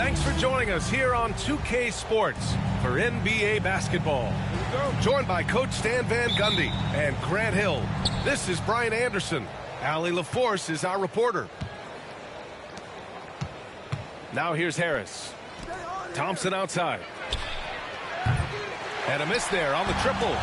Thanks for joining us here on 2K Sports for NBA basketball. Joined by Coach Stan Van Gundy and Grant Hill. This is Brian Anderson. Allie LaForce is our reporter. Now here's Harris. Thompson outside. And a miss there on the triple.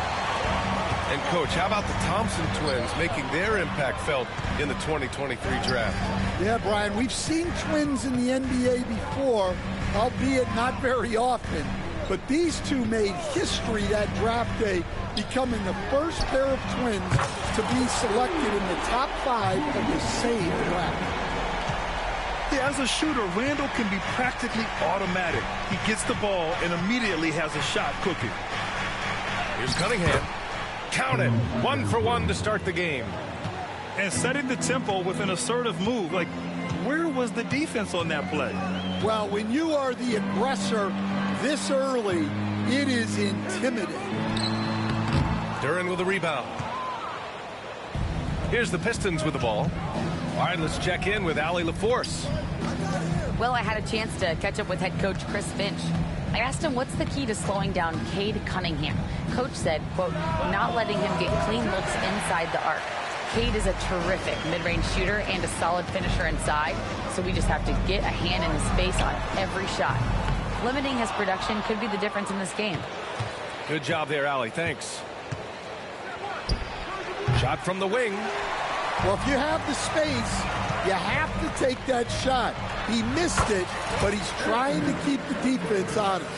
And, Coach, how about the Thompson twins making their impact felt in the 2023 draft? Yeah, Brian, we've seen twins in the NBA before, albeit not very often. But these two made history that draft day, becoming the first pair of twins to be selected in the top 5 of the same draft. Yeah, as a shooter, Randall can be practically automatic. He gets the ball and immediately has a shot cooking. Here's Cunningham. Count it. 1 for 1 to start the game. And setting the tempo with an assertive move. Like, where was the defense on that play? Well, when you are the aggressor this early, it is intimidating. Duren with a rebound. Here's the Pistons with the ball. All right, let's check in with Allie LaForce. Well, I had a chance to catch up with head coach Chris Finch. I asked him what's the key to slowing down Cade Cunningham. Coach said, quote, not letting him get clean looks inside the arc. Cade is a terrific mid-range shooter and a solid finisher inside, so we just have to get a hand in his face on every shot. Limiting his production could be the difference in this game. Good job there, Allie. Thanks. Shot from the wing. Well, if you have the space, you have to take that shot. He missed it, but he's trying to keep the defense honest.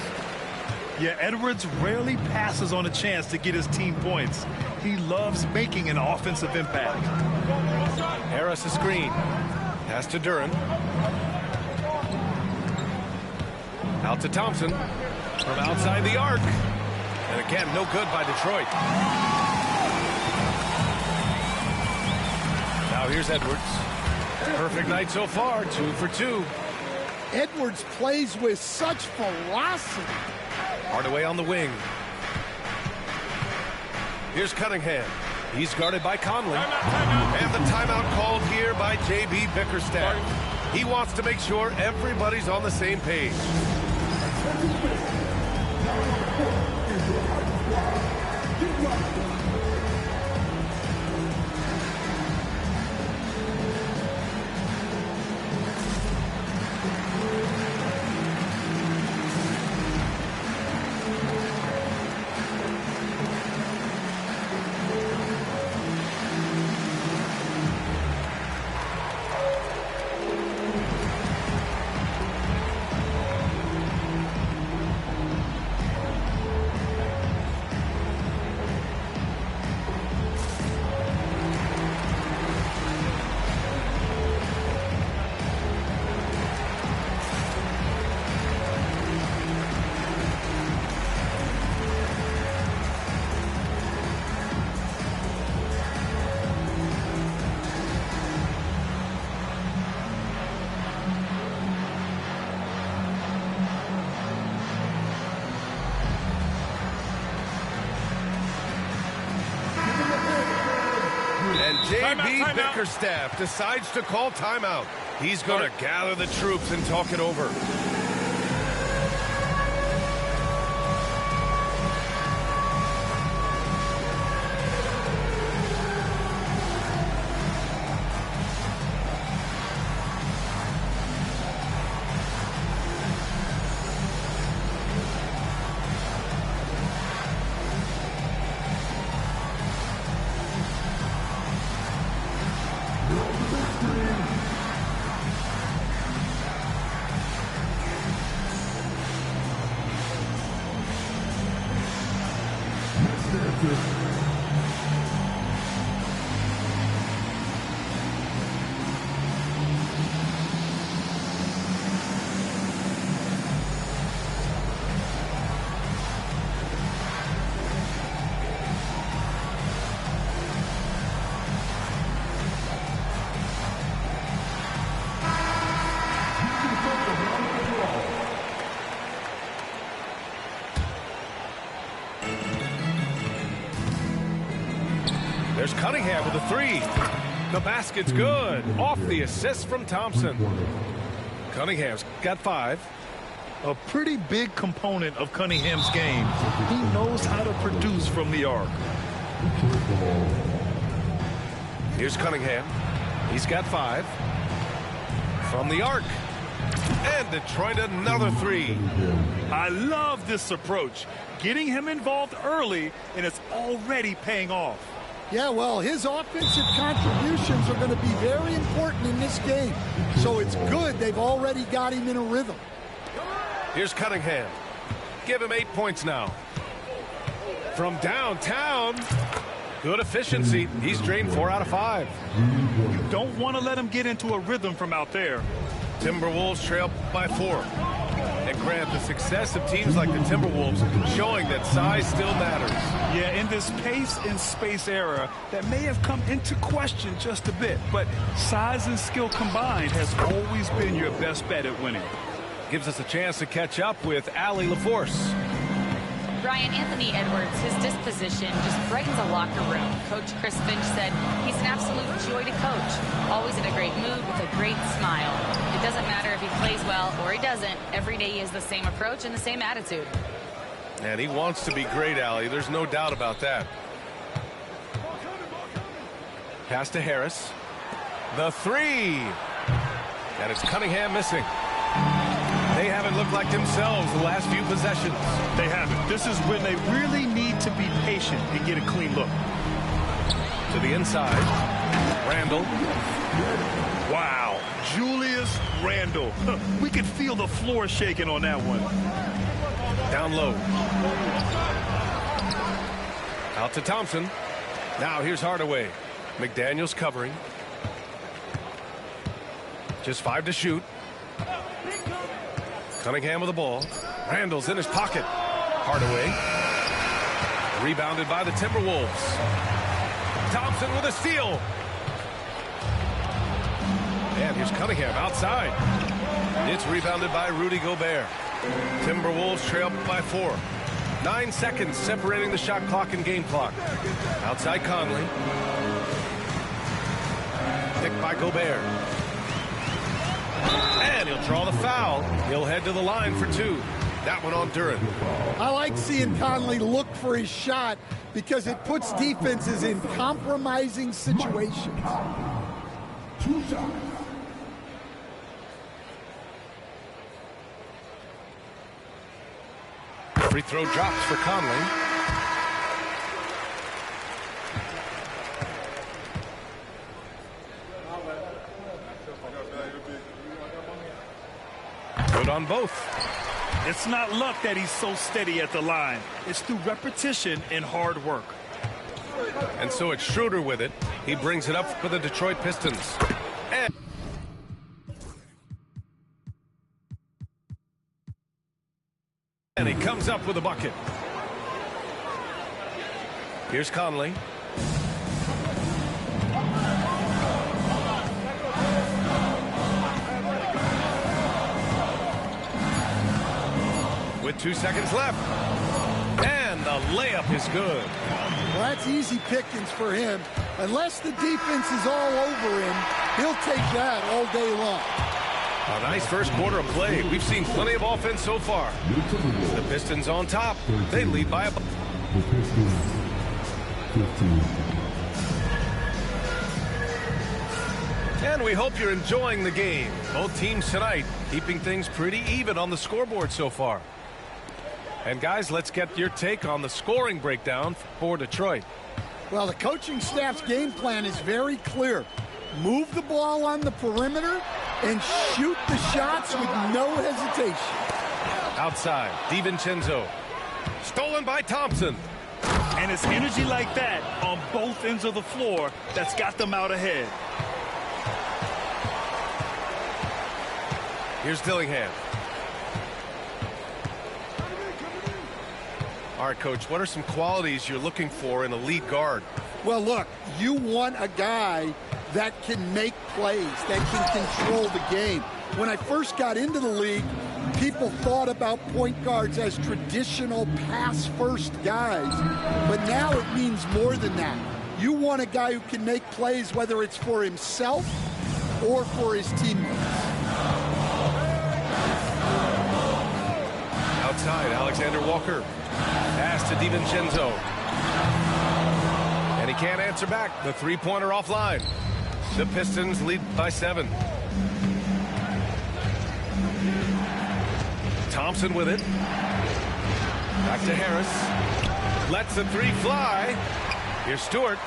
Yeah, Edwards rarely passes on a chance to get his team points. He loves making an offensive impact. Harris a screen. Pass to Duren. Out to Thompson. From outside the arc. And again, no good by Detroit. Now here's Edwards. Perfect night so far, 2 for 2. Edwards plays with such velocity. Hardaway on the wing. Here's Cunningham. He's guarded by Conley. And the timeout called here by J.B. Bickerstaff. He wants to make sure everybody's on the same page. And J.B. Bickerstaff decides to call timeout. He's going to gather the troops and talk it over. There's Cunningham with a 3. The basket's good. Off the assist from Thompson. Cunningham's got 5. A pretty big component of Cunningham's game. He knows how to produce from the arc. Here's Cunningham. He's got 5. From the arc. And Detroit another 3. I love this approach. Getting him involved early, and it's already paying off. Yeah, well, his offensive contributions are going to be very important in this game. So it's good they've already got him in a rhythm. Here's Cunningham. Give him 8 points now. From downtown. Good efficiency. He's drained 4 out of 5. You don't want to let him get into a rhythm from out there. Timberwolves trail by 4. And Grant, the success of teams like the Timberwolves showing that size still matters. Yeah, in this pace and space era, that may have come into question just a bit, but size and skill combined has always been your best bet at winning. Gives us a chance to catch up with Allie LaForce. Brian, Anthony Edwards, his disposition just brightens a locker room. Coach Chris Finch said he's an absolute joy to coach. Always in a great mood with a great smile. It doesn't matter if he plays well or he doesn't. Every day he has the same approach and the same attitude. And he wants to be great, Allie. There's no doubt about that. Pass to Harris. The 3. And it's Cunningham missing. They haven't looked like themselves the last few possessions. They haven't. This is when they really need to be patient and get a clean look. To the inside. Randle. Wow. Julius Randle. We could feel the floor shaking on that one. Down low. Out to Thompson. Now here's Hardaway. McDaniels covering. Just 5 to shoot. Cunningham with the ball. Randall's in his pocket. Hardaway. Rebounded by the Timberwolves. Thompson with a steal. And here's Cunningham outside. It's rebounded by Rudy Gobert. Timberwolves trail by 4. 9 seconds separating the shot clock and game clock. Outside Conley. Picked by Gobert. And he'll draw the foul. He'll head to the line for 2. That one on Duren. I like seeing Conley look for his shot because it puts defenses in compromising situations. 2 shots. Free throw drops for Conley. Good on both. It's not luck that he's so steady at the line. It's through repetition and hard work. And so it's Schroeder with it. He brings it up for the Detroit Pistons. And he comes up with a bucket. Here's Conley. With 2 seconds left. And the layup is good. Well, that's easy pickings for him. Unless the defense is all over him, he'll take that all day long. A nice first quarter of play. We've seen plenty of offense so far. The Pistons on top. They lead by a... The Pistons 15. And we hope you're enjoying the game. Both teams tonight keeping things pretty even on the scoreboard so far. And guys, let's get your take on the scoring breakdown for Detroit. Well, the coaching staff's game plan is very clear. Move the ball on the perimeter and shoot the shots with no hesitation. Outside, DiVincenzo. Stolen by Thompson. And it's energy like that on both ends of the floor that's got them out ahead. Here's Dillingham. All right, Coach, what are some qualities you're looking for in a lead guard? Well, look, you want a guy that can make plays, that can control the game. When I first got into the league, people thought about point guards as traditional pass-first guys. But now it means more than that. You want a guy who can make plays, whether it's for himself or for his teammates. side, Alexander Walker. Pass to DiVincenzo. And he can't answer back. The three-pointer offline. The Pistons lead by 7. Thompson with it. Back to Harris. Lets the three fly. Here's Stewart.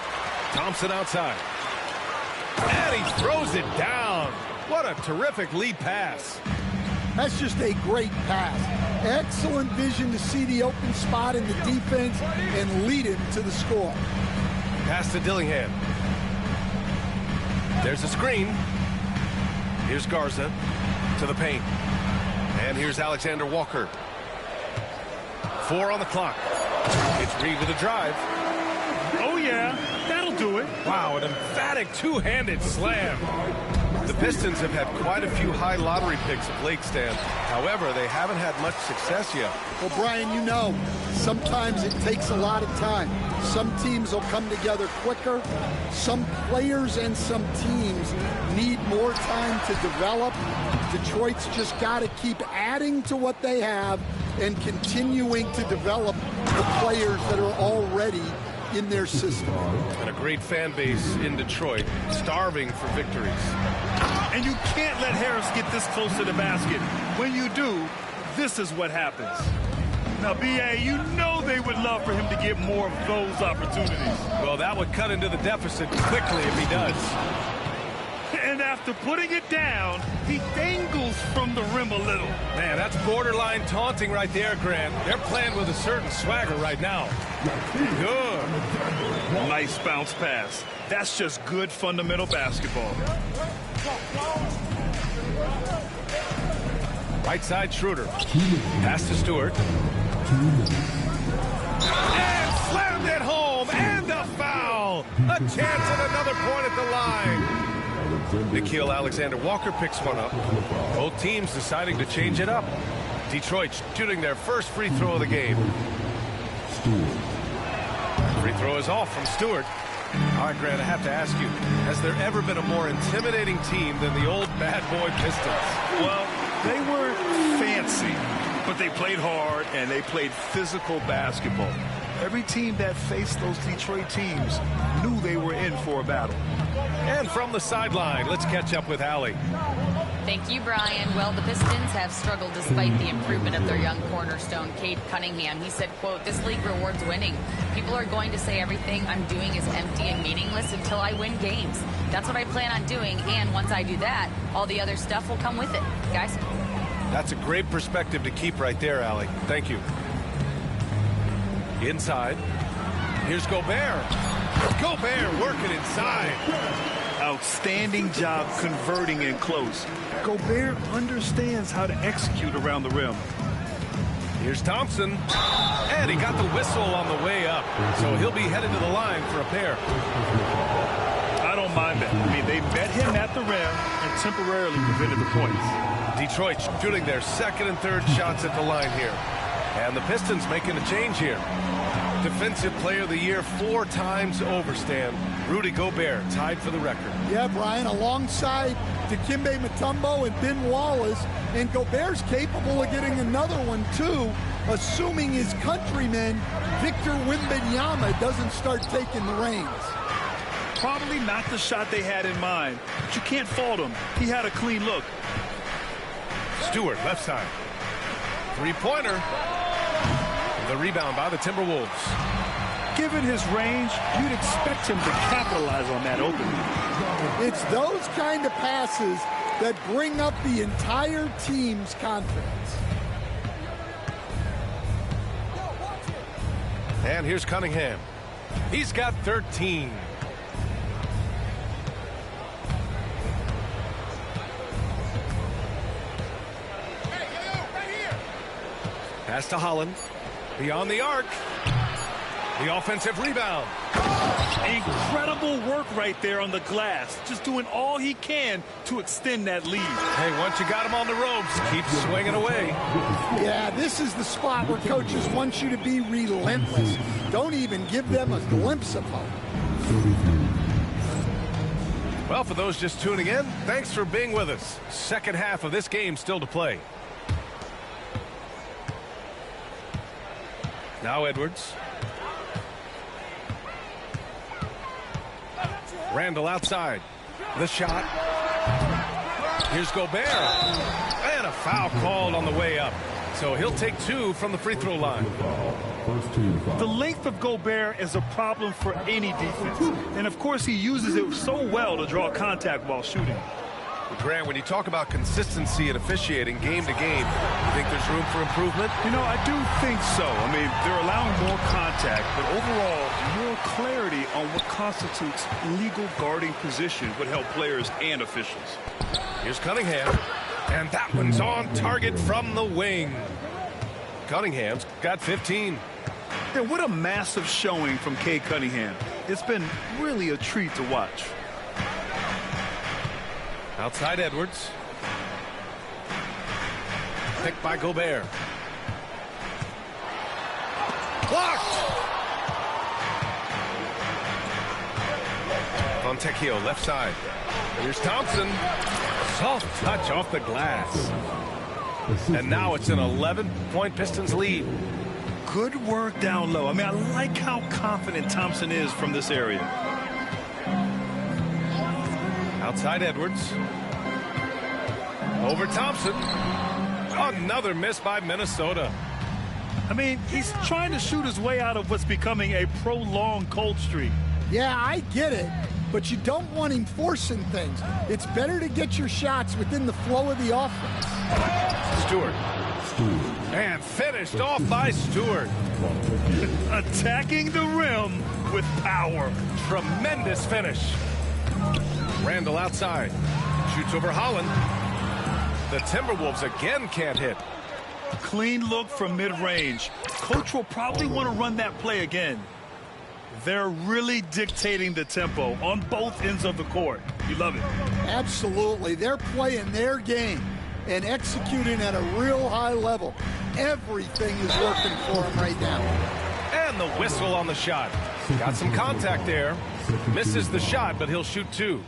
Thompson outside. And he throws it down. What a terrific lead pass. That's just a great pass. Excellent vision to see the open spot in the defense and lead him to the score. Pass to Dillingham. There's a screen. Here's Garza to the paint. And here's Alexander Walker. 4 on the clock. It's Reed with a drive. Oh, yeah, that'll do it. Wow, an emphatic two-handed slam. The Pistons have had quite a few high lottery picks of late, Stan. However, they haven't had much success yet. Well, Brian, you know, sometimes it takes a lot of time. Some teams will come together quicker. Some players and some teams need more time to develop. Detroit's just got to keep adding to what they have and continuing to develop the players that are already in their system. And a great fan base in Detroit, starving for victories. And you can't let Harris get this close to the basket. When you do, this is what happens. Now, B.A., you know they would love for him to get more of those opportunities. Well, that would cut into the deficit quickly if he does. And after putting it down, he dangles from the rim a little. Man, that's borderline taunting right there, Grant. They're playing with a certain swagger right now. Good. Nice bounce pass. That's just good fundamental basketball. Right side, Schroeder. Pass to Stewart. And slammed it home. And the foul. A chance at another point at the line. Nickeil Alexander-Walker picks one up. Both teams deciding to change it up. Detroit shooting their first free throw of the game. Free throw is off from Stewart. All right, Grant, I have to ask you, has there ever been a more intimidating team than the old bad boy Pistons? Well, they weren't fancy, but they played hard and they played physical basketball. Every team that faced those Detroit teams knew they were in for a battle. And from the sideline, let's catch up with Allie. Thank you, Brian. Well, the Pistons have struggled despite the improvement of their young cornerstone, Cade Cunningham. He said, quote, "This league rewards winning. People are going to say everything I'm doing is empty and meaningless until I win games. That's what I plan on doing, and once I do that, all the other stuff will come with it." Guys? That's a great perspective to keep right there, Allie. Thank you. Inside. Here's Gobert. Gobert working inside. Outstanding job converting in close. Gobert understands how to execute around the rim. Here's Thompson. And he got the whistle on the way up. So he'll be headed to the line for a pair. I don't mind that. I mean, they met him at the rim and temporarily prevented the points. Detroit shooting their second and third shots at the line here. And the Pistons making a change here. Defensive Player of the Year 4 times over, Stan. Rudy Gobert tied for the record. Yeah, Brian, alongside Dikembe Mutombo and Ben Wallace, and Gobert's capable of getting another one, too, assuming his countryman, Victor Wembanyama, doesn't start taking the reins. Probably not the shot they had in mind, but you can't fault him. He had a clean look. Stewart, left side. Three-pointer. The rebound by the Timberwolves. Given his range, you'd expect him to capitalize on that opening. It's those kind of passes that bring up the entire team's confidence. And here's Cunningham. He's got 13. Pass to Holland. Beyond the arc. The offensive rebound. Incredible work right there on the glass. Just doing all he can to extend that lead. Hey, once you got him on the ropes, keep swinging away. Yeah, this is the spot where coaches want you to be relentless. Don't even give them a glimpse of hope. Well, for those just tuning in, thanks for being with us. Second half of this game still to play. Now Edwards. Randall outside. The shot. Here's Gobert. And a foul called on the way up. So he'll take 2 from the free throw line. The length of Gobert is a problem for any defense. And, of course, he uses it so well to draw contact while shooting. Grant, when you talk about consistency and officiating game to game, you think there's room for improvement? You know, I do think so. I mean, they're allowing more contact, but overall, more clarity on what constitutes legal guarding position would help players and officials. Here's Cunningham, and that one's on target from the wing. Cunningham's got 15. And what a massive showing from Cade Cunningham. It's been really a treat to watch. Outside Edwards. Picked by Gobert. Blocked! Fontecchio left side. And here's Thompson. Soft touch off the glass. And now it's an 11-point Pistons lead. Good work down low. I mean, I like how confident Thompson is from this area. Outside Edwards. Over Thompson. Another miss by Minnesota. I mean, he's trying to shoot his way out of what's becoming a prolonged cold streak. Yeah, I get it, but you don't want him forcing things. It's better to get your shots within the flow of the offense. Stewart. And finished off by Stewart. Attacking the rim with power. Tremendous finish. Randall outside. Shoots over Holland. The Timberwolves again can't hit. Clean look from mid-range. Coach will probably want to run that play again. They're really dictating the tempo on both ends of the court. You love it. Absolutely. They're playing their game and executing at a real high level. Everything is working for them right now. And the whistle on the shot. Got some contact there. Misses the shot, but he'll shoot 2.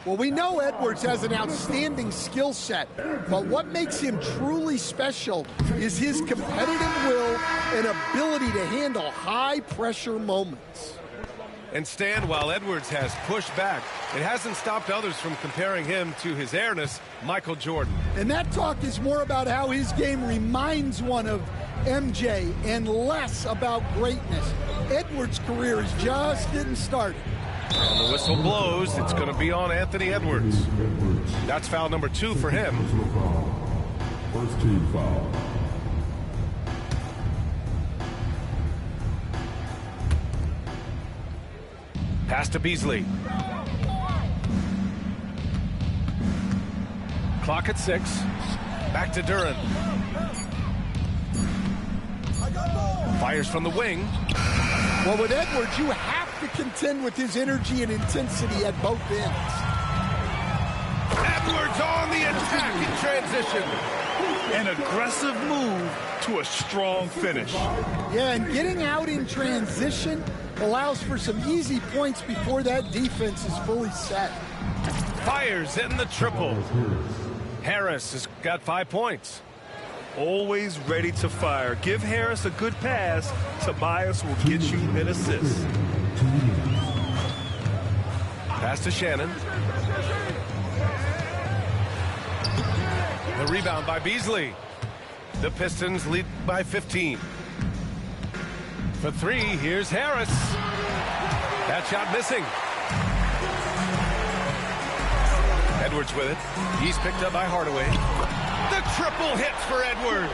Well, we know Edwards has an outstanding skill set, but what makes him truly special is his competitive will and ability to handle high-pressure moments. And Stan, while Edwards has pushed back, it hasn't stopped others from comparing him to his airness, Michael Jordan. And that talk is more about how his game reminds one of MJ and less about greatness. Edwards' career is just getting started. And the whistle blows. It's going to be on Anthony Edwards. That's foul number 2 for him. First team foul. Pass to Beasley. Clock at 6. Back to Duren. Fires from the wing. Well, with Edwards, you have to contend with his energy and intensity at both ends. Edwards on the attack in transition. An aggressive move to a strong finish. Yeah, and getting out in transition allows for some easy points before that defense is fully set. Fires in the triple. Harris has got 5 points. Always ready to fire. Give Harris a good pass. Tobias will get you an assist. Pass to Shannon. The rebound by Beasley. The Pistons lead by 15. For 3, here's Harris. That shot missing. Edwards with it. He's picked up by Hardaway. The triple hits for Edwards.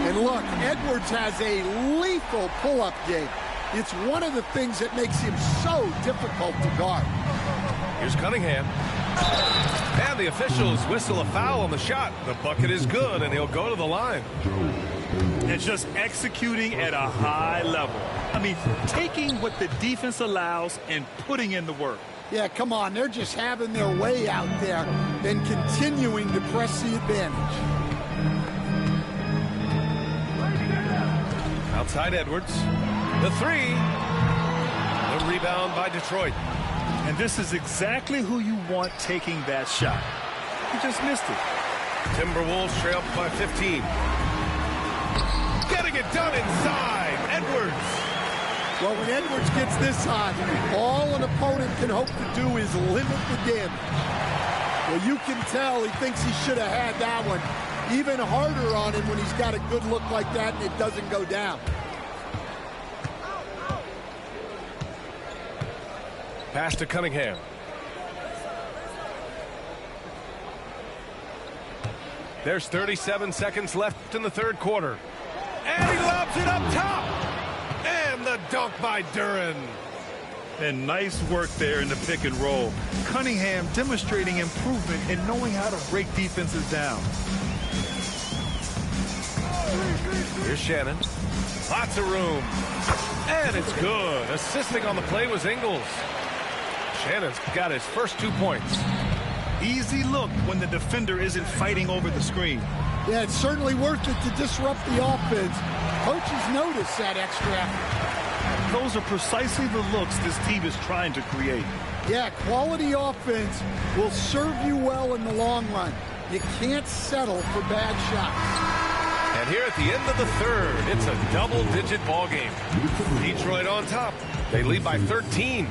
And look, Edwards has a lethal pull-up game. It's one of the things that makes him so difficult to guard. Here's Cunningham. And the officials whistle a foul on the shot. The bucket is good, and he'll go to the line. And just executing at a high level. I mean, taking what the defense allows and putting in the work. Yeah, come on. They're just having their way out there and continuing to press the advantage. Outside Edwards. The 3. The rebound by Detroit. And this is exactly who you want taking that shot. He just missed it. Timberwolves trail by 15. Getting getting it done inside. Edwards. Well, when Edwards gets this hot, all an opponent can hope to do is limit the damage. Well, you can tell he thinks he should have had that one. Even harder on him when he's got a good look like that and it doesn't go down. Pass to Cunningham. There's 37 seconds left in the third quarter. And he lobs it up top. And the dunk by Duren. And nice work there in the pick and roll. Cunningham demonstrating improvement in knowing how to break defenses down. Here's Shannon. Lots of room. And it's good. Assisting on the play was Ingles. Shannon's got his first 2 points. Easy look when the defender isn't fighting over the screen. Yeah, it's certainly worth it to disrupt the offense. Coaches notice that extra effort. Those are precisely the looks this team is trying to create. Yeah, quality offense will serve you well in the long run. You can't settle for bad shots. And here at the end of the third, it's a double-digit ball game. Detroit on top. They lead by 13.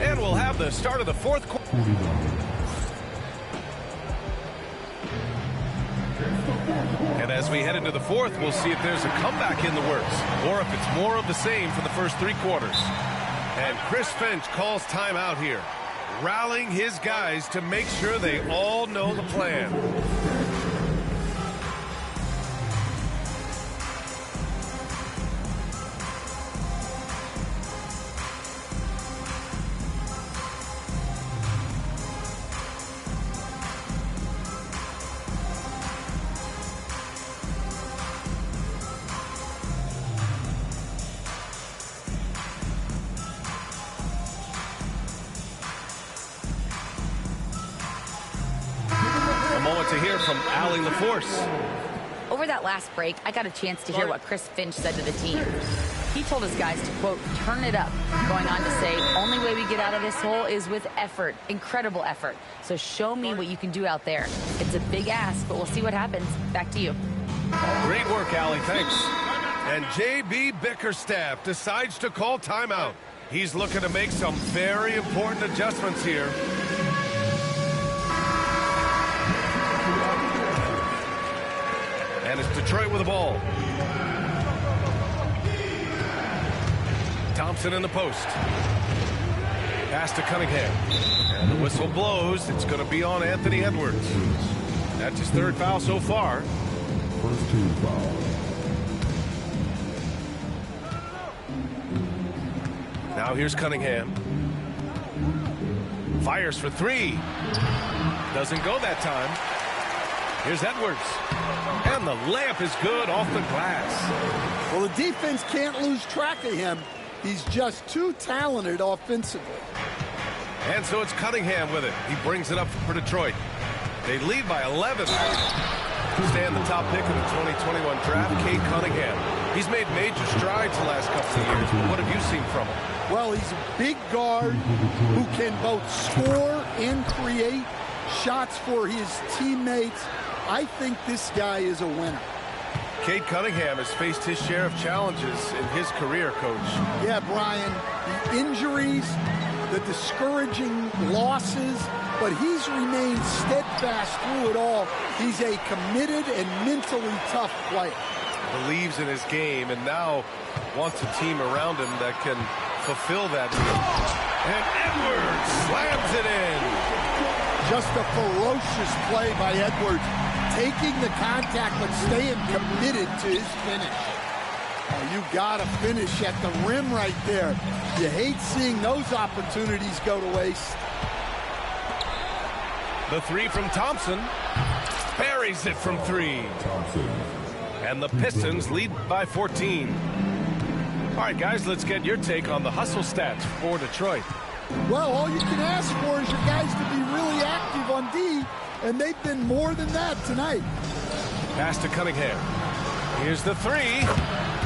And we'll have the start of the fourth quarter. And as we head into the fourth, we'll see if there's a comeback in the works or if it's more of the same for the first 3 quarters. And Chris Finch calls timeout here, rallying his guys to make sure they all know the plan. To hear from Allie LaForce. Over that last break, I got a chance to hear what Chris Finch said to the team. He told his guys to, quote, turn it up, going on to say, only way we get out of this hole is with effort, incredible effort. So show me what you can do out there. It's a big ask, but we'll see what happens. Back to you. Great work, Allie. Thanks. And J.B. Bickerstaff decides to call timeout. He's looking to make some very important adjustments here. And it's Detroit with the ball. Thompson in the post. Pass to Cunningham. And the whistle blows. It's going to be on Anthony Edwards. That's his 3rd foul so far. First team foul. Now here's Cunningham. Fires for 3. Doesn't go that time. Here's Edwards. And the layup is good off the glass. Well, the defense can't lose track of him. He's just too talented offensively. And so it's Cunningham with it. He brings it up for Detroit. They lead by 11. Stand the top pick of the 2021 draft, Cade Cunningham. He's made major strides the last couple of years. What have you seen from him? Well, he's a big guard who can both score and create shots for his teammates. I think this guy is a winner. Cade Cunningham has faced his share of challenges in his career, Coach. Yeah, Brian, the injuries, the discouraging losses, but he's remained steadfast through it all. He's a committed and mentally tough player. Believes in his game and now wants a team around him that can fulfill that dream. And Edwards slams it in. Just a ferocious play by Edwards, taking the contact but staying committed to his finish. Oh, you gotta finish at the rim right there. You hate seeing those opportunities go to waste. The 3 from Thompson. Buries it from 3. Thompson. And the Pistons lead by 14. All right, guys, let's get your take on the hustle stats for Detroit. Well, all you can ask for is your guys to be really active on D, and they've been more than that tonight. Pass to Cunningham. Here's the 3.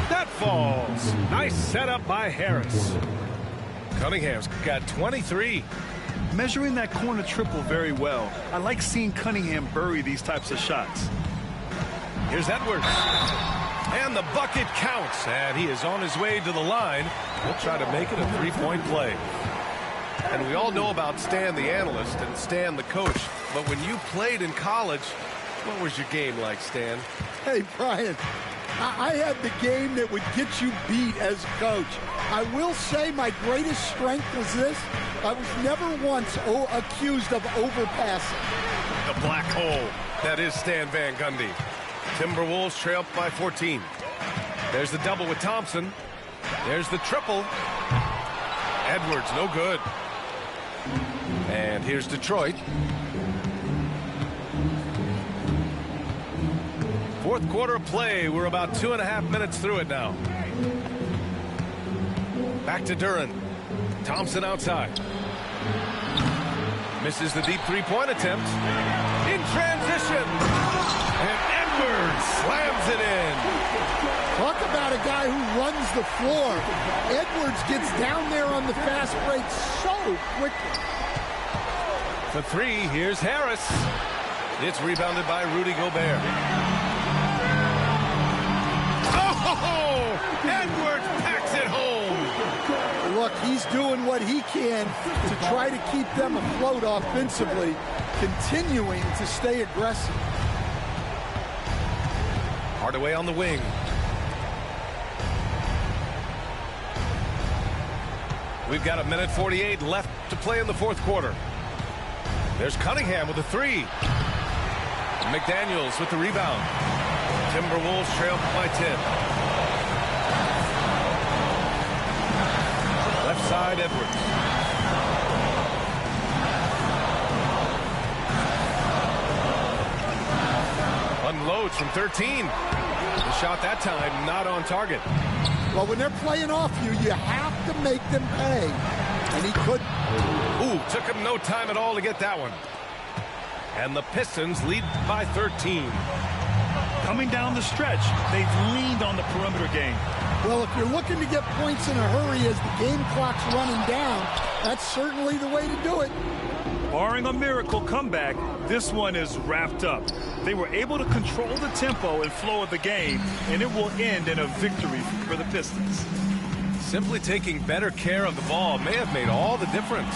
That falls. Nice setup by Harris. Cunningham's got 23. Measuring that corner triple very well. I like seeing Cunningham bury these types of shots. Here's Edwards. And the bucket counts, and he is on his way to the line. He'll try to make it a three-point play. And we all know about Stan the analyst and Stan the coach, but when you played in college, what was your game like, Stan? Hey, Brian, I had the game that would get you beat as a coach. I will say my greatest strength was this. I was never once accused of overpassing. The black hole. That is Stan Van Gundy. Timberwolves trail by 14. There's the double with Thompson. There's the triple. Edwards, no good. And here's Detroit. Fourth quarter of play. We're about 2.5 minutes through it now. Back to Duren. Thompson outside. Misses the deep three-point attempt. In transition. And Edwards slams it in. Talk about a guy who runs the floor. Edwards gets down there on the fast break so quickly. For three, here's Harris. It's rebounded by Rudy Gobert. Oh! Edwards packs it home. Look, he's doing what he can to try to keep them afloat offensively, continuing to stay aggressive. Hardaway on the wing. We've got 1:48 left to play in the fourth quarter. There's Cunningham with a three. McDaniels with the rebound. Timberwolves trail by 10. Left side, Edwards. Unloads from 13. The shot that time not on target. Well, when they're playing off you, you have to make them pay. And he couldn't. Ooh, took him no time at all to get that one. And the Pistons lead by 13. Coming down the stretch, they've leaned on the perimeter game. Well, if you're looking to get points in a hurry as the game clock's running down, that's certainly the way to do it. Barring a miracle comeback, this one is wrapped up. They were able to control the tempo and flow of the game, and it will end in a victory for the Pistons. Simply taking better care of the ball may have made all the difference.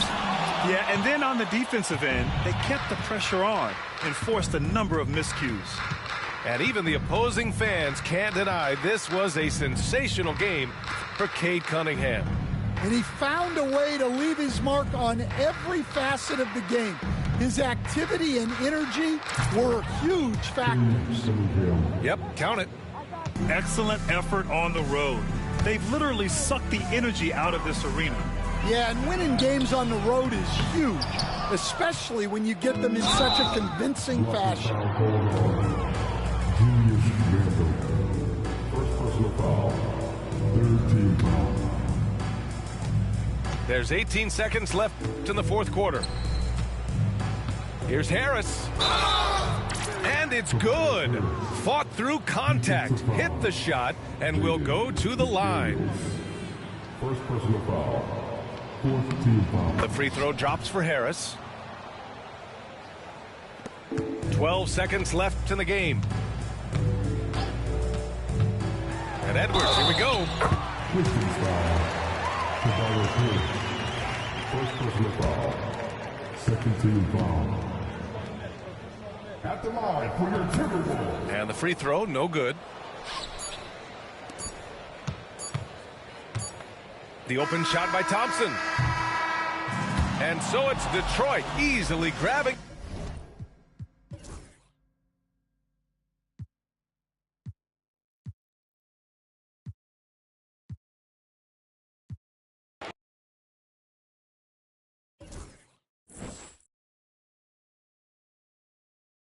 Yeah, and then on the defensive end, they kept the pressure on and forced a number of miscues. And even the opposing fans can't deny this was a sensational game for Cade Cunningham. And he found a way to leave his mark on every facet of the game. His activity and energy were huge factors. Yep, count it. Excellent effort on the road. They've literally sucked the energy out of this arena. Yeah, and winning games on the road is huge, especially when you get them in such a convincing fashion. Julius Randle. First personal foul. Third team foul. There's 18 seconds left in the fourth quarter. Here's Harris. And it's good. Fought through contact, hit the shot, and will go to the line. First personal foul. Fourth team foul. The free throw drops for Harris. 12 seconds left in the game. And Edwards, here we go. Pistons foul. Tobias Harris. First personal foul. Second team foul. At the line for your Timberwolves. And the free throw, no good. The open shot by Thompson. And so it's Detroit easily grabbing